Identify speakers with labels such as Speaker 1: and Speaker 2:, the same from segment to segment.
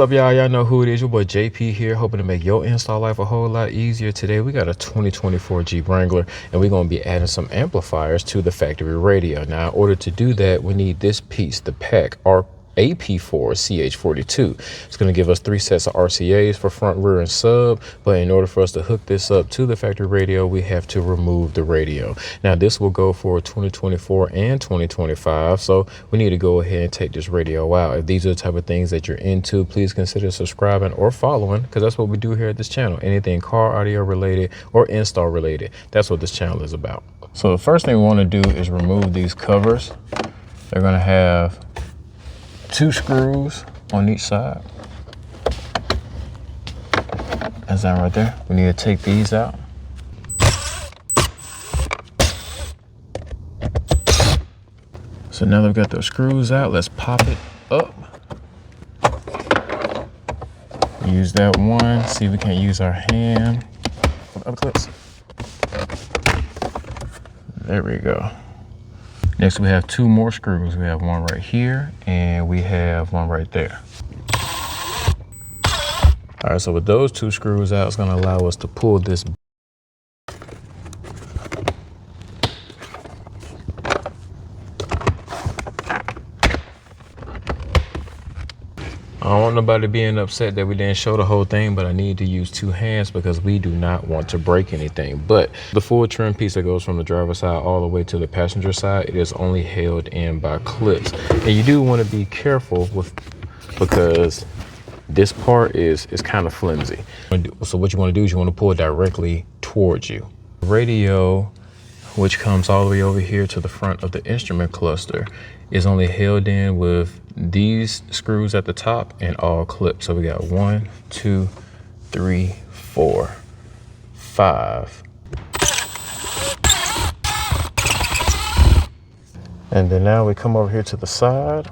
Speaker 1: What's up, y'all? Y'all know who it is. Your boy JP here, hoping to make your install life a whole lot easier. Today we got a 2024 Jeep Wrangler, and we're going to be adding some amplifiers to the factory radio. Now, in order to do that, we need this piece, the pack AP4 CH42. It's going to give us 3 sets of RCAs for front, rear, and sub. But in order for us to hook this up to the factory radio, we have to remove the radio. Now, this will go for 2024 and 2025. So we need to go ahead and take this radio out. If these are the type of things that you're into, please consider subscribing or following, because that's what we do here at this channel. Anything car audio related or install related, that's what this channel is about. So the first thing we want to do is remove these covers. They're going to have 2 screws on each side. That's that right there. We need to take these out. So now that we've got those screws out, let's pop it up. Use that one. See if we can't use our hand. Other clips. There we go. Next, we have 2 more screws. We have one right here, and we have one right there. All right, so with those 2 screws out, it's gonna allow us to pull this. I don't want nobody being upset that we didn't show the whole thing, but I need to use 2 hands because we do not want to break anything. But the full trim piece that goes from the driver's side all the way to the passenger side, it is only held in by clips. And you do want to be careful with, because this part is kind of flimsy. So what you want to do is you want to pull it directly towards you. Radio, which comes all the way over here to the front of the instrument cluster, is only held in with these screws at the top and all clips. So we got 1, 2, 3, 4, 5. And then now we come over here to the side.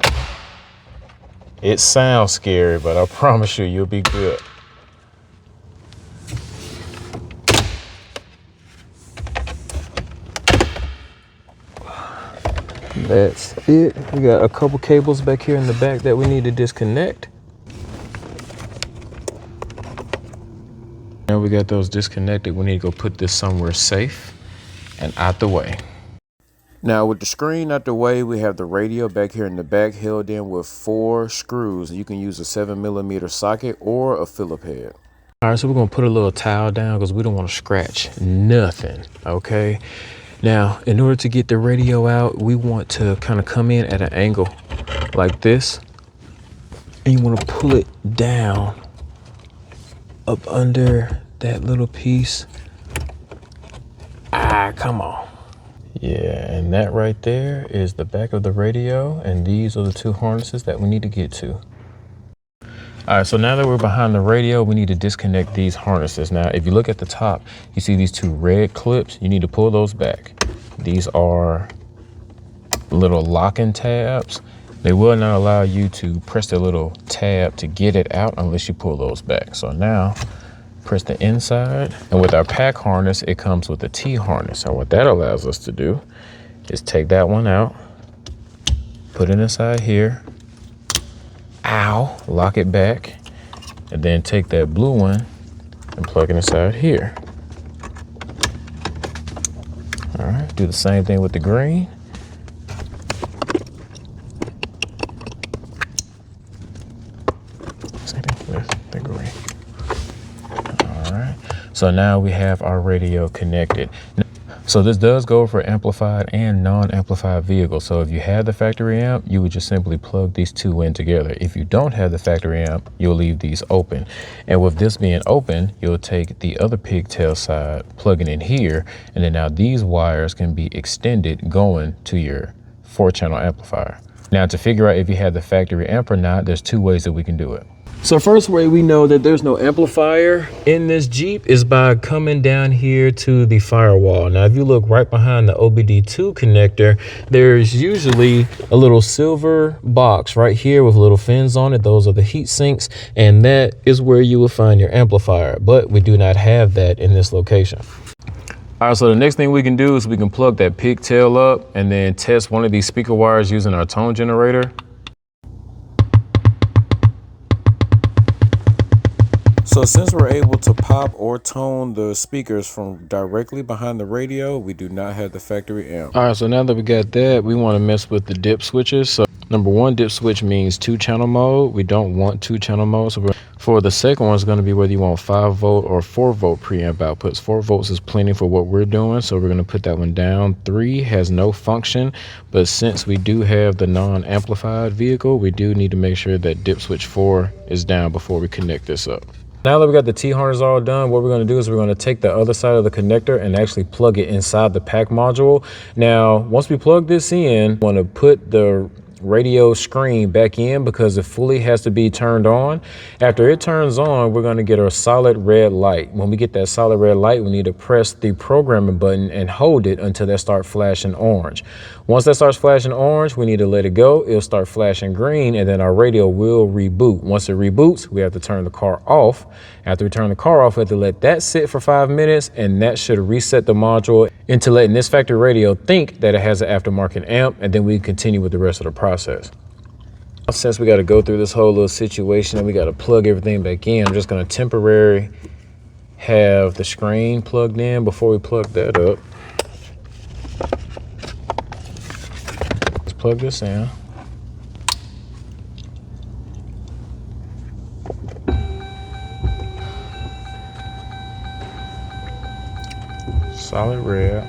Speaker 1: It sounds scary, but I promise you, you'll be good. That's it. We got a couple cables back here in the back that we need to disconnect. Now we got those disconnected. We need to go put this somewhere safe and out the way. Now with the screen out the way, we have the radio back here in the back held in with 4 screws. You can use a 7mm socket or a Phillip head. All right, so we're gonna put a little towel down because we don't want to scratch nothing, okay? Now, in order to get the radio out, we want to kind of come in at an angle like this. And you want to pull it down up under that little piece. Ah, come on. Yeah, and that right there is the back of the radio. And these are the 2 harnesses that we need to get to. All right, so now that we're behind the radio, we need to disconnect these harnesses. Now, if you look at the top, you see these 2 red clips. You need to pull those back. These are little locking tabs. They will not allow you to press the little tab to get it out unless you pull those back. So now, press the inside. And with our pack harness, it comes with a T harness. So what that allows us to do is take that one out, put it inside here. Ow, lock it back, and then take that blue one and plug it inside here. All right, do the same thing with the green. Same thing with the green. All right, so now we have our radio connected. So this does go for amplified and non-amplified vehicles. So if you have the factory amp, you would just simply plug these 2 in together. If you don't have the factory amp, you'll leave these open. And with this being open, you'll take the other pigtail side, plug it in here, and then now these wires can be extended going to your 4-channel amplifier. Now to figure out if you have the factory amp or not, there's 2 ways that we can do it. So first way we know that there's no amplifier in this Jeep is by coming down here to the firewall. Now, if you look right behind the OBD2 connector, there's usually a little silver box right here with little fins on it. Those are the heat sinks, and that is where you will find your amplifier. But we do not have that in this location. All right, so the next thing we can do is we can plug that pigtail up and then test one of these speaker wires using our tone generator. So since we're able to pop or tone the speakers from directly behind the radio, we do not have the factory amp. All right, so now that we got that, we want to mess with the dip switches. So number one, dip switch means 2-channel mode. We don't want 2-channel mode. So for the second one, it's going to be whether you want 5-volt or 4-volt preamp outputs. 4 volts is plenty for what we're doing, so we're going to put that one down. 3 has no function, but since we do have the non-amplified vehicle, we do need to make sure that dip switch 4 is down before we connect this up. Now that we got the T-harness all done, what we're going to do is we're going to take the other side of the connector and actually plug it inside the pack module. Now, once we plug this in, we want to put the radio screen back in because it fully has to be turned on. After it turns on, we're going to get a solid red light. When we get that solid red light, we need to press the programming button and hold it until that starts flashing orange. Once that starts flashing orange, we need to let it go. It'll start flashing green, and then our radio will reboot. Once it reboots, we have to turn the car off. After we turn the car off, we have to let that sit for 5 minutes, and that should reset the module into letting this factory radio think that it has an aftermarket amp, and then we can continue with the rest of the process. Since we got to go through this whole little situation and we got to plug everything back in, I'm just going to temporarily have the screen plugged in before we plug that up. Let's plug this in. Solid red.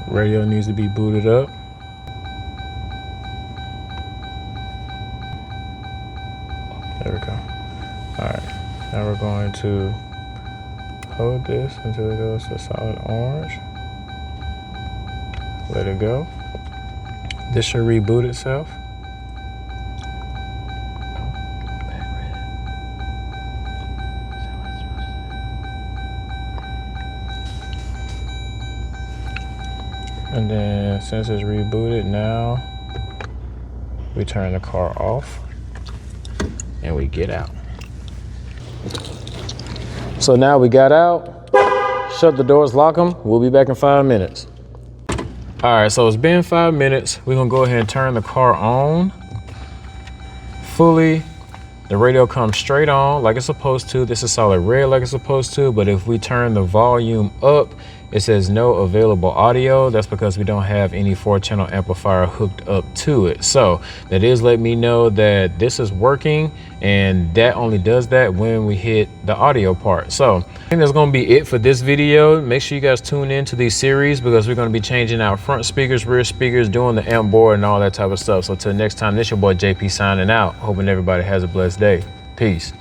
Speaker 1: Radio needs to be booted up. There we go. All right, now we're going to hold this until it goes to solid orange. Let it go. This should reboot itself. And then since it's rebooted, now we turn the car off and we get out. So now we got out, shut the doors, lock them. We'll be back in 5 minutes. All right, so it's been 5 minutes. We're gonna go ahead and turn the car on fully. The radio comes straight on like it's supposed to. This is solid red like it's supposed to, but if we turn the volume up, it says no available audio. That's because we don't have any 4-channel amplifier hooked up to it. So that is letting me know that this is working, and that only does that when we hit the audio part. So I think that's gonna be it for this video. Make sure you guys tune in to these series because we're gonna be changing out front speakers, rear speakers, doing the amp board and all that type of stuff. So till next time, this your boy JP signing out. Hoping everybody has a blessed day. Peace.